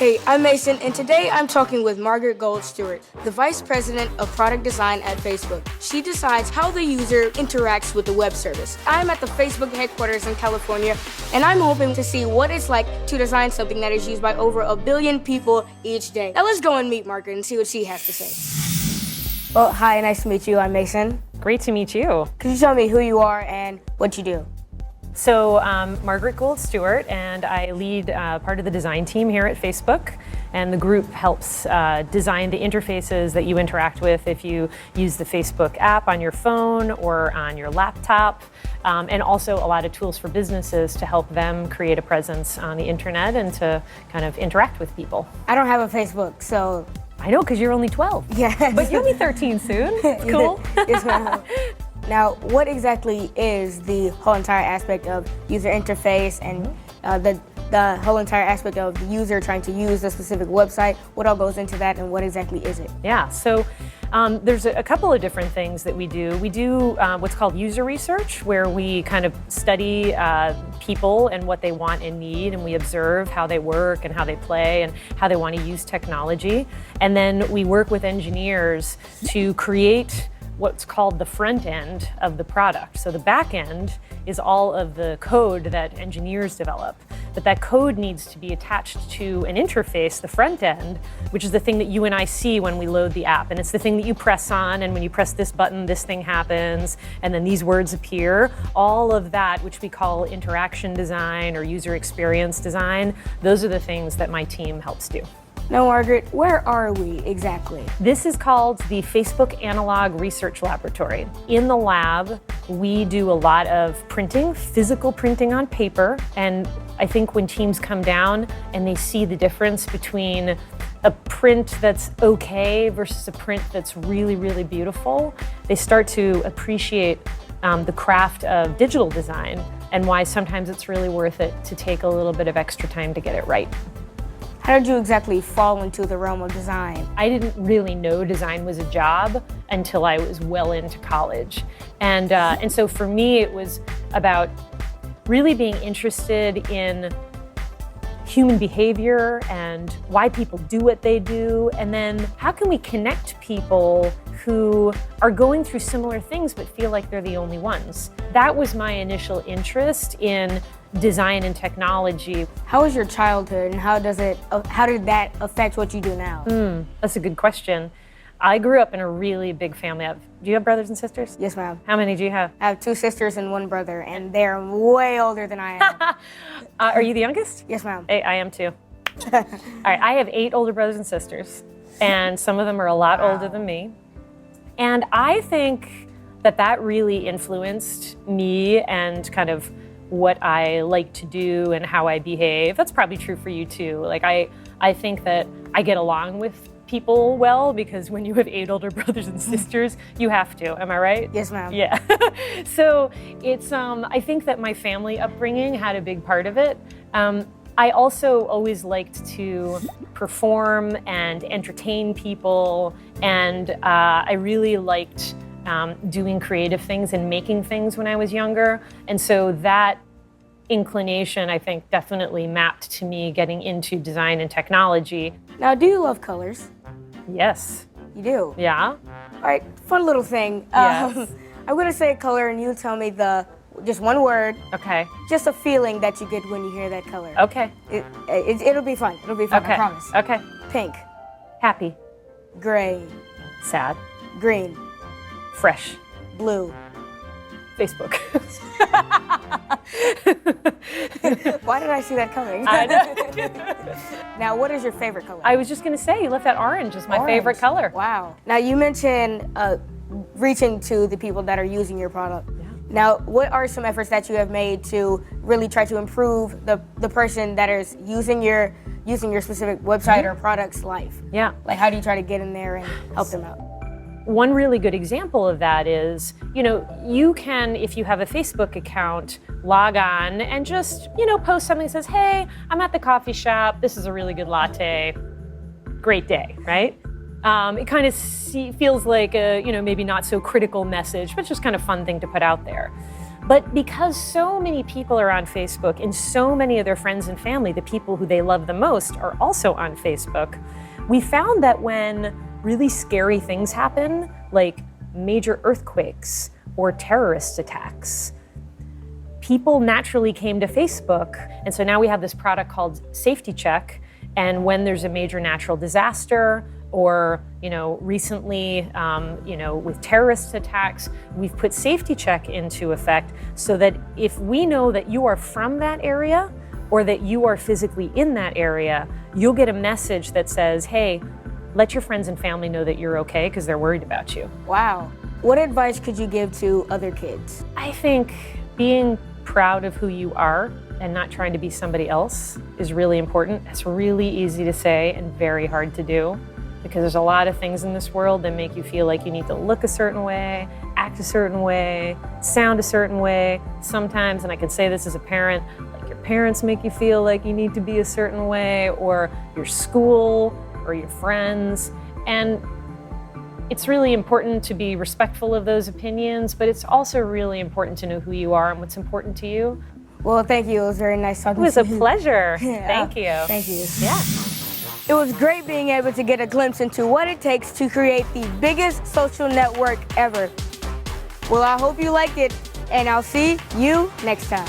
Hey, I'm Mason, and today I'm talking with Margaret Gould Stewart, the Vice President of Product Design at Facebook. She decides how the user interacts with the web service. I'm at the Facebook headquarters in California, and I'm hoping to see what it's like to design something that is used by over 1 billion people each day. Now let's go and meet Margaret and see what she has to say. Well, hi, nice to meet you. I'm Mason. Great to meet you. Could you tell me who you are and what you do? So Margaret Gould Stewart, and I lead part of the design team here at Facebook, and the group helps design the interfaces that you interact with if you use the Facebook app on your phone or on your laptop, and also a lot of tools for businesses to help them create a presence on the internet and to kind of interact with people. I don't have a Facebook, so... I know, because you're only 12. Yeah. But you'll be 13 soon. It's cool. Yes, ma'am. Now, what exactly is the whole entire aspect of user interface and the whole entire aspect of the user trying to use a specific website? What all goes into that, and what exactly is it? Yeah, so there's a couple of different things that we do. We do what's called user research, where we kind of study people and what they want and need, and we observe how they work and how they play and how they want to use technology. And then we work with engineers to create what's called the front end of the product. So the back end is all of the code that engineers develop. But that code needs to be attached to an interface, the front end, which is the thing that you and I see when we load the app. And it's the thing that you press on, and when you press this button, this thing happens, and then these words appear. All of that, which we call interaction design or user experience design, those are the things that my team helps do. Now, Margaret, where are we exactly? This is called the Facebook Analog Research Laboratory. In the lab, we do a lot of printing, physical printing on paper, and I think when teams come down and they see the difference between a print that's okay versus a print that's really, really beautiful, they start to appreciate the craft of digital design and why sometimes it's really worth it to take a little bit of extra time to get it right. How did you exactly fall into the realm of design? I didn't really know design was a job until I was well into college. And so for me, it was about really being interested in human behavior and why people do what they do, and then how can we connect people who are going through similar things but feel like they're the only ones. That was my initial interest in design and technology. How was your childhood, and how did that affect what you do now? That's a good question. I grew up in a really big family. Do you have brothers and sisters? Yes, ma'am. How many do you have? I have 2 sisters and 1 brother, and they're way older than I am. Are you the youngest? Yes, ma'am. I am too. All right, I have 8 older brothers and sisters, and some of them are a lot older than me. And I think that really influenced me and kind of what I like to do and how I behave. That's probably true for you too. Like I think that I get along with people well because when you have 8 older brothers and sisters, you have to. Am I right? Yes, ma'am. Yeah. So it's I think that my family upbringing had a big part of it. I also always liked to perform and entertain people, and I really liked doing creative things and making things when I was younger. And so that inclination, I think, definitely mapped to me getting into design and technology. Now, do you love colors? Yes. You do? Yeah. All right, fun little thing. Yes. I'm gonna say color, and you tell me just one word. Okay. Just a feeling that you get when you hear that color. Okay. It'll be fun. It'll be fun, Okay. I promise. Okay. Pink. Happy. Gray. Sad. Green. Fresh. Blue. Facebook. Why did I see that coming? I know. Now, what is your favorite color? I was just going to say, you left that orange as my favorite color. Wow. Now, you mentioned reaching to the people that are using your product. Yeah. Now, what are some efforts that you have made to really try to improve the person that is using your specific website or product's life? Yeah. Like, how do you try to get in there and help them out? One really good example of that is, you can, if you have a Facebook account, log on and just, post something that says, hey, I'm at the coffee shop. This is a really good latte. Great day, right? It kind of feels like a, maybe not so critical message, but just kind of fun thing to put out there. But because so many people are on Facebook and so many of their friends and family, the people who they love the most, are also on Facebook, we found that when really scary things happen, like major earthquakes or terrorist attacks, people naturally came to Facebook. And so now we have this product called Safety Check. And when there's a major natural disaster, or recently, with terrorist attacks, we've put Safety Check into effect so that if we know that you are from that area or that you are physically in that area, you'll get a message that says, hey, let your friends and family know that you're okay because they're worried about you. Wow. What advice could you give to other kids? I think being proud of who you are and not trying to be somebody else is really important. It's really easy to say and very hard to do, because there's a lot of things in this world that make you feel like you need to look a certain way, act a certain way, sound a certain way. Sometimes, and I can say this as a parent, like your parents make you feel like you need to be a certain way, or your school, or your friends. And it's really important to be respectful of those opinions, but it's also really important to know who you are and what's important to you. Well, thank you. It was very nice talking to you. It was a pleasure. Yeah. Thank you. Thank you. Yeah. It was great being able to get a glimpse into what it takes to create the biggest social network ever. Well, I hope you liked it, and I'll see you next time.